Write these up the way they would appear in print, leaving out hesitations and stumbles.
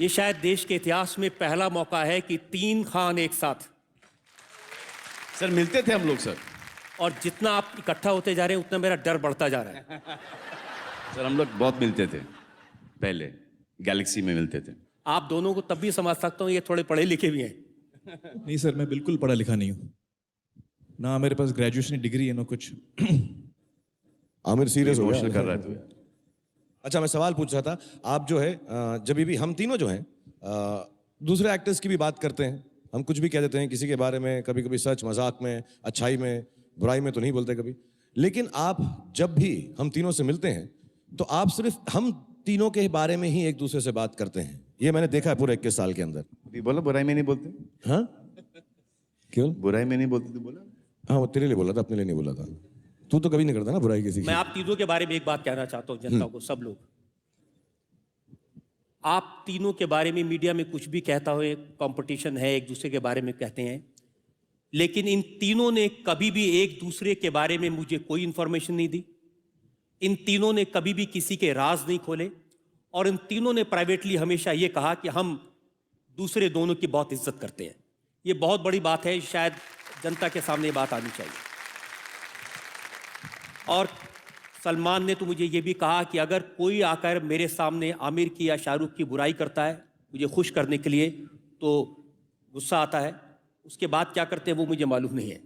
ये शायद देश के इतिहास में पहला मौका है कि 3 खान एक साथ। सर मिलते थे हम लोग सर। और जितना आप इकट्ठा होते जा रहे हैं उतना मेरा डर बढ़ता जा रहा है। सर हम लोग बहुत मिलते थे पहले, गैलेक्सी में मिलते थे। आप दोनों को तब भी समझ सकता हूँ, ये थोड़े पढ़े लिखे भी हैं। नहीं सर, मैं बिल्कुल पढ़ा लिखा नहीं हूँ, ना मेरे पास ग्रेजुएशन डिग्री है ना कुछ। आमिर सीरियस हो इमोशनल गया कर रहा है तू। अच्छा, मैं सवाल पूछ रहा था, आप जो है जब भी हम तीनों जो हैं दूसरे एक्टर्स की भी बात करते हैं, हम कुछ भी कह देते हैं किसी के बारे में, कभी कभी सच मजाक में, अच्छाई में, बुराई में तो नहीं बोलते कभी। लेकिन आप जब भी हम तीनों से मिलते हैं तो आप सिर्फ हम तीनों के बारे में ही एक दूसरे से बात करते हैं। ये मैंने देखा है पूरे 21 साल के अंदर। अभी बोला बुराई में नहीं बोलते। हाँ क्यों? बुराई में नहीं बोलते तू बोला। हाँ, वो तेरे लिए बोला था, अपने लिए नहीं बोला था। तू तो कभी नहीं करता ना बुराई किसी की। मैं आप तीनों के बारे में एक बात कहना चाहता हूँ जनता को, सब लोग। आप तीनों के बारे में मीडिया में कुछ भी कहता हो, एक कंपटीशन है, एक दूसरे के बारे में कहते हैं, लेकिन इन तीनों ने कभी भी एक दूसरे के बारे में मुझे कोई इंफॉर्मेशन नहीं दी। इन तीनों ने कभी भी किसी के राज नहीं खोले, और इन तीनों ने प्राइवेटली हमेशा ये कहा कि हम दूसरे दोनों की बहुत इज्जत करते हैं। ये बहुत बड़ी बात है, शायद जनता के सामने ये बात आनी चाहिए। और सलमान ने तो मुझे ये भी कहा कि अगर कोई आकर मेरे सामने आमिर की या शाहरुख की बुराई करता है मुझे खुश करने के लिए तो गुस्सा आता है, उसके बाद क्या करते हैं वो मुझे मालूम नहीं है।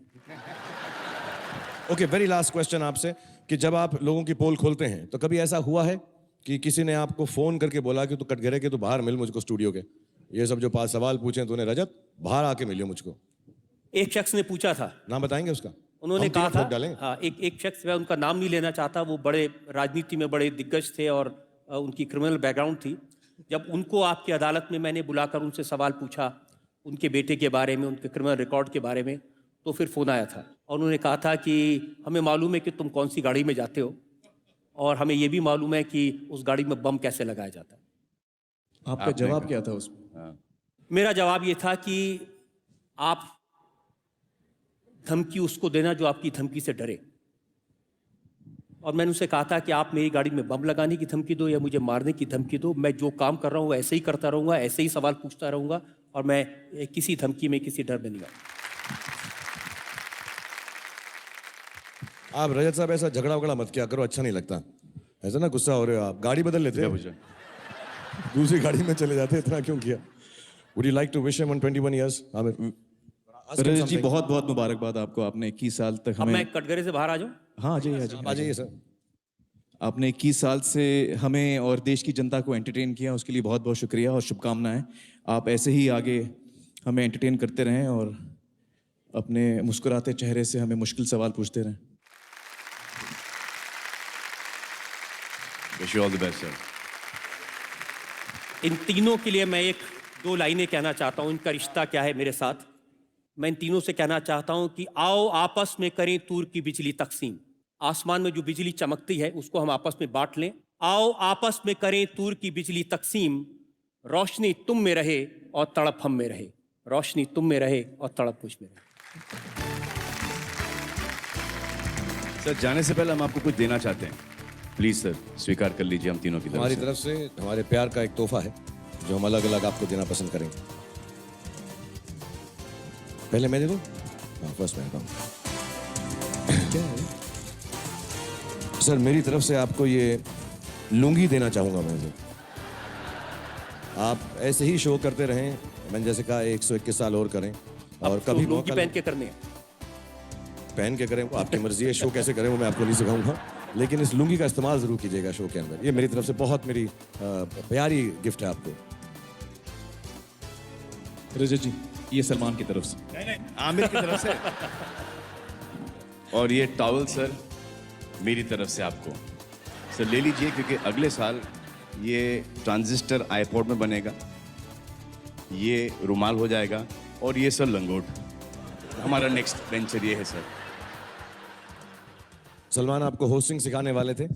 ओके, वेरी लास्ट क्वेश्चन आपसे, कि जब आप लोगों की पोल खोलते हैं तो कभी ऐसा हुआ है कि किसी ने आपको फोन करके बोला कि तू कटघरे के, तू बाहर मिल मुझको स्टूडियो के, ये सब जो 5 सवाल पूछे तूने रजत, बाहर आके मिलियो मुझको? एक शख्स ने पूछा था, नाम बताएंगे उसका? उन्होंने हम कहा तीनों था, ठोक डालेंगे। हाँ, एक शख्स, मैं उनका नाम नहीं लेना चाहता, वो बड़े राजनीति में बड़े दिग्गज थे और उनकी क्रिमिनल बैकग्राउंड थी। जब उनको आपकी अदालत में मैंने बुलाकर उनसे सवाल पूछा उनके बेटे के बारे में, उनके क्रिमिनल रिकॉर्ड के बारे में, तो फिर फ़ोन आया था और उन्होंने कहा था कि हमें मालूम है कि तुम कौन सी गाड़ी में जाते हो और हमें ये भी मालूम है कि उस गाड़ी में बम कैसे लगाया जाता है। आपका जवाब क्या था उसमें? मेरा जवाब ये था कि आप धमकी उसको देना जो आपकी धमकी से डरे। और मैंने उसे कहा था कि आप मेरी गाड़ी में बम लगाने की धमकी दो या मुझे मारने की धमकी दो, मैं जो काम कर रहा हूँ ऐसे ही करता रहूँगा, ऐसे ही सवाल पूछता रहूँगा और मैं किसी धमकी में, किसी डर में नहीं आऊँगा। आप रजत साहब ऐसा झगड़ा वगड़ा मत किया करो, अच्छा नहीं लगता। ऐसा ना गुस्सा हो रहे हो आप, गाड़ी बदल लेते हैं, दूसरी गाड़ी में चले जाते, इतना क्यों किया? Would you like to wish him on 21 years? रजत जी बहुत बहुत मुबारकबाद आपको, आपने 21 साल तक अब हमें। मैं कटघरे से बाहर आ जाऊँ? हाँ, आ जाइए सर। आपने 21 साल से हमें और देश की जनता को एंटरटेन किया, उसके लिए बहुत बहुत शुक्रिया और शुभकामनाएं। आप ऐसे ही आगे हमें एंटरटेन करते रहें और अपने मुस्कुराते चेहरे से हमें मुश्किल सवाल पूछते रहें। Wish you all the best, sir. इन तीनों के लिए मैं 1-2 लाइनें कहना चाहता हूँ, इनका रिश्ता क्या है मेरे साथ। मैं इन तीनों से कहना चाहता हूँ कि आओ आपस में करें तूर की बिजली तकसीम। आसमान में जो बिजली चमकती है उसको हम आपस में बांट लें। आओ आपस में करें तूर की बिजली तकसीम, रोशनी तुम में रहे और तड़प हम में रहे। रोशनी तुम में रहे और तड़प मुझ में रहे। सर जाने से पहले हम आपको कुछ देना चाहते हैं, प्लीज सर स्वीकार कर लीजिए हम तीनों की तरफ हमारी से। तरफ से हमारे प्यार का एक तोहफा है जो हम अलग अलग आपको देना पसंद करेंगे। पहले मैं दे दूं? हाँ, फर्स्ट मैं दूं। सर मेरी तरफ से आपको ये लुंगी देना चाहूंगा मैं सर। आप ऐसे ही शो करते रहें, मैंने जैसे कहा 121 साल और करें और तो कभी लुंगी पहन के करने हैं। पहन के करें वो आपकी मर्जी है, शो कैसे करें वो मैं आपको नहीं सिखाऊंगा, लेकिन इस लुंगी का इस्तेमाल जरूर कीजिएगा शो के अंदर। ये मेरी तरफ से बहुत मेरी प्यारी गिफ्ट है आपको। रजत जी ये सलमान की तरफ से। नहीं, आमिर की तरफ से। और ये टॉवल सर मेरी तरफ से आपको सर ले लीजिए, क्योंकि अगले साल ये ट्रांजिस्टर आईपॉड में बनेगा, ये रुमाल हो जाएगा और ये सर लंगोट। हमारा नेक्स्ट वेंचर ये है सर। सलमान आपको होस्टिंग सिखाने वाले थे।